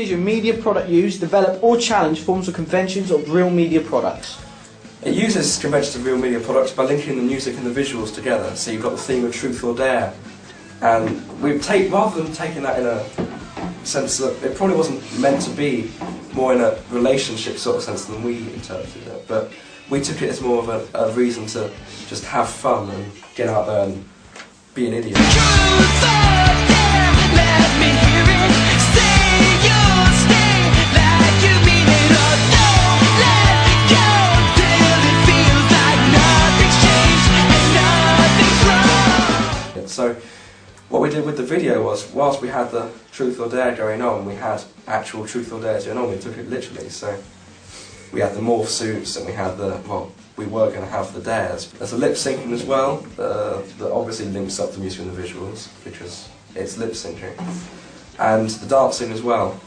is your media product use, develop or challenge forms of conventions of real media products? It uses conventions of real media products by linking the music and the visuals together. So you've got the theme of Truth or Dare. And rather than taking that in a sense that it probably wasn't meant to be more in a relationship sort of sense than we interpreted it, but we took it as more of a reason to just have fun and get out there and be an idiot. So what we did with the video was, whilst we had the Truth or Dare going on, we had actual Truth or Dares going on. We took it literally. So we had the morph suits and we had we were going to have the dares. There's a lip syncing as well that obviously links up the music and the visuals because it's lip syncing, and the dancing as well.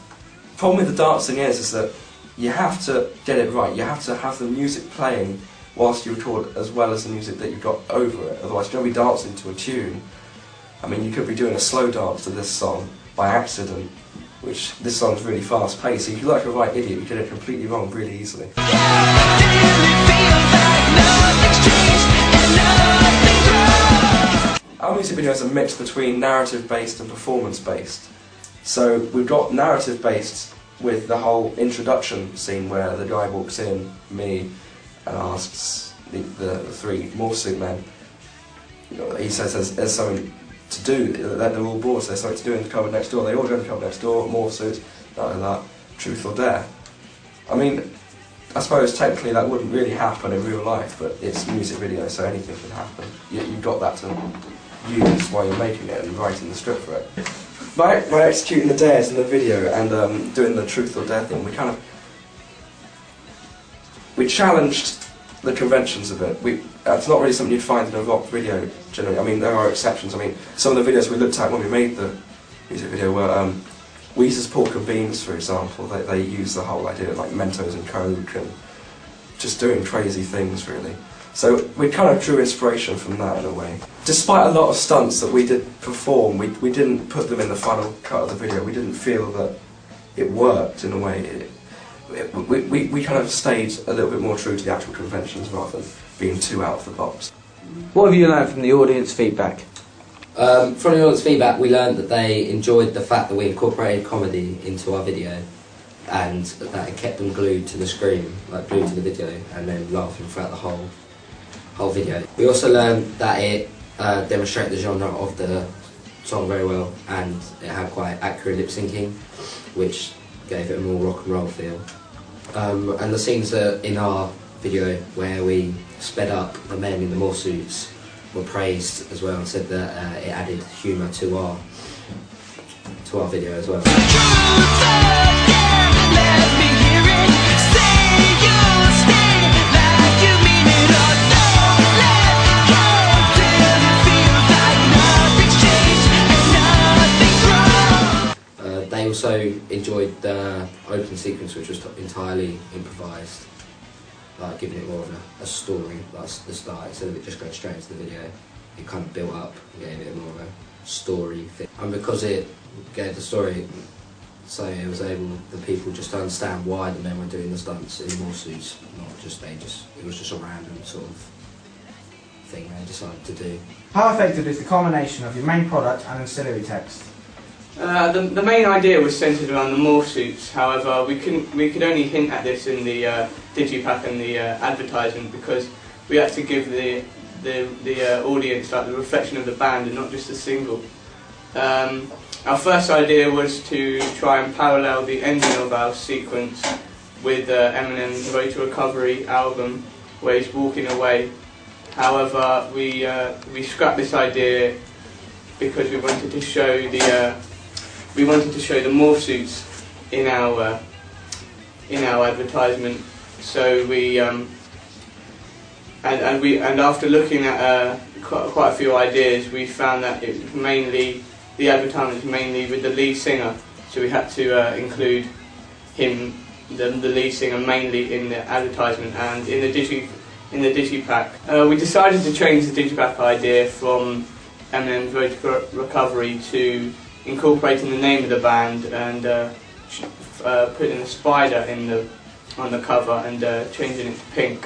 The problem with the dancing is that you have to get it right. You have to have the music playing whilst you record as well as the music that you've got over it. Otherwise, you're going to be dancing to a tune. I mean, you could be doing a slow dance to this song by accident, which this song's really fast paced, so if you're like a right idiot, you get it completely wrong really easily. Our music video is a mix between narrative based and performance based. So we've got narrative based with the whole introduction scene where the guy walks in, me, and asks the three morph suit men, he says there's something to do, that they're all bored, so there's something to do in the cupboard next door. They all go in the cupboard next door, morph suits, that, Truth or Dare. I mean, I suppose technically that wouldn't really happen in real life, but it's a music video, so anything can happen. You've got that to use while you're making it and writing the script for it. By executing the dares in the video and doing the Truth or Dare thing, we challenged the conventions of it. It's not really something you'd find in a rock video generally. I mean, there are exceptions. I mean, some of the videos we looked at when we made the music video were Weezer's Pork and Beans, for example. They use the whole idea of like Mentos and Coke and just doing crazy things, really. So we kind of drew inspiration from that in a way. Despite a lot of stunts that we did perform, we didn't put them in the final cut of the video. We didn't feel that it worked in a way. We kind of stayed a little bit more true to the actual conventions rather than being too out of the box. What have you learned from the audience feedback? From the audience feedback, we learned that they enjoyed the fact that we incorporated comedy into our video, and that it kept them glued to the screen, like glued to the video, and then laughing throughout the whole video. We also learned that it demonstrated the genre of the song very well, and it had quite accurate lip syncing, which gave it a more rock and roll feel. And the scenes that in our video where we sped up the men in the morph suits were praised as well, and said that it added humour to our video as well. They also enjoyed the opening sequence, which was entirely improvised, like giving it more of a story, like the start, instead of it just going straight into the video. It kind of built up and gave it more of a story thing. And because it gave the story, so it was able the people just to understand why the men were doing the stunts in morph suits, not just it was just a random sort of thing they decided to do. How effective is the combination of your main product and ancillary text? The main idea was centred around the morph suits. However, we could only hint at this in the digipack and the advertisement, because we had to give the audience like the reflection of the band and not just a single. Our first idea was to try and parallel the ending of our sequence with Eminem's Road to Recovery album, where he's walking away. However, we scrapped this idea because we wanted to show the morph suits in our advertisement. So and after looking at quite a few ideas, we found that it was mainly the advertisement was mainly with the lead singer. So we had to include him, the lead singer, mainly in the advertisement and in the digipack. We decided to change the digipack idea from Eminem's Road to Recovery to incorporating the name of the band and putting a spider on the cover and changing it to pink.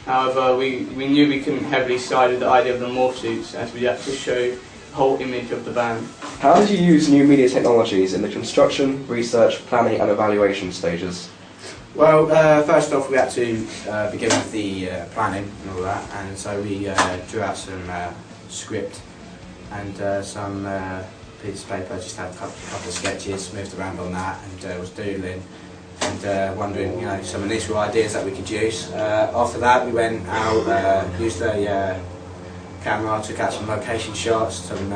However, we knew we couldn't heavily side with the idea of the morph suits, as we had to show the whole image of the band. How did you use new media technologies in the construction, research, planning and evaluation stages? Well, first off we had to begin with the planning and all that, and so we drew out some script and some pieces of paper, just had a couple of sketches, moved around on that and was doodling and wondering, you know, some initial ideas that we could use. After that we went out, used a camera, took out some location shots, some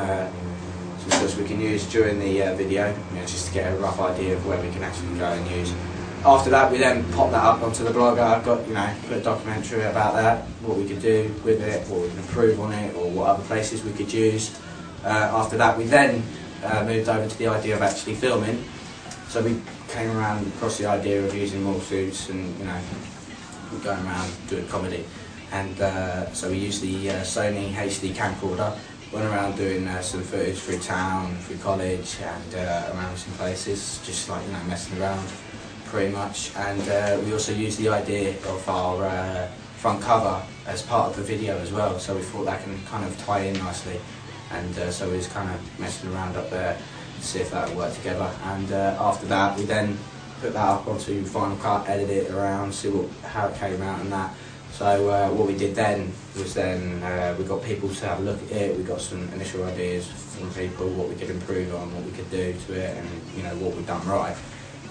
shots we can use during the video, you know, just to get a rough idea of where we can actually go and use. After that we then popped that up onto the blog. I got, you know, put a documentary about that, what we could do with it, what we could improve on it, or what other places we could use. After that we then moved over to the idea of actually filming. So we came around across the idea of using morph suits and, you know, going around doing comedy. And so we used the Sony HD camcorder, went around doing some footage through town, through college and around some places, just like, you know, messing around pretty much. And we also used the idea of our front cover as part of the video as well, so we thought that can kind of tie in nicely. And so we was kind of messing around up there to see if that would work together. And after that we then put that up onto Final Cut, edit it around, see how it came out and that. So what we did then was we got people to have a look at it, we got some initial ideas from people, what we could improve on, what we could do to it, and, you know, what we'd done right.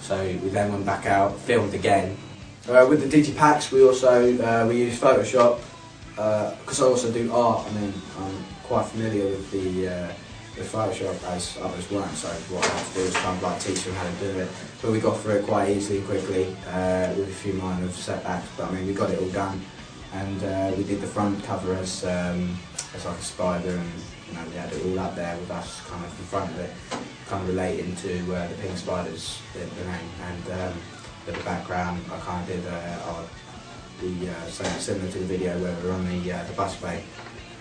So we then went back out, filmed again. With the digipacks we also we used Photoshop, because I also do art. I mean, I'm quite familiar with Photoshop as others weren't, so what I had to do was kind of like teach them how to do it. But we got through it quite easily and quickly, with a few minor setbacks, but I mean we got it all done. And we did the front cover as like a spider, and, you know, we had it all up there with us kind of in front of it, kind of relating to the pink spiders, the name, and with the background I kind of did something similar to the video where we were on the bus bay,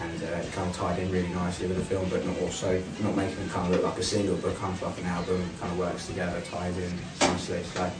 and it kind of tied in really nicely with the film, but not making it kind of look like a single, but kind of like an album. Kind of works together, ties in nicely. So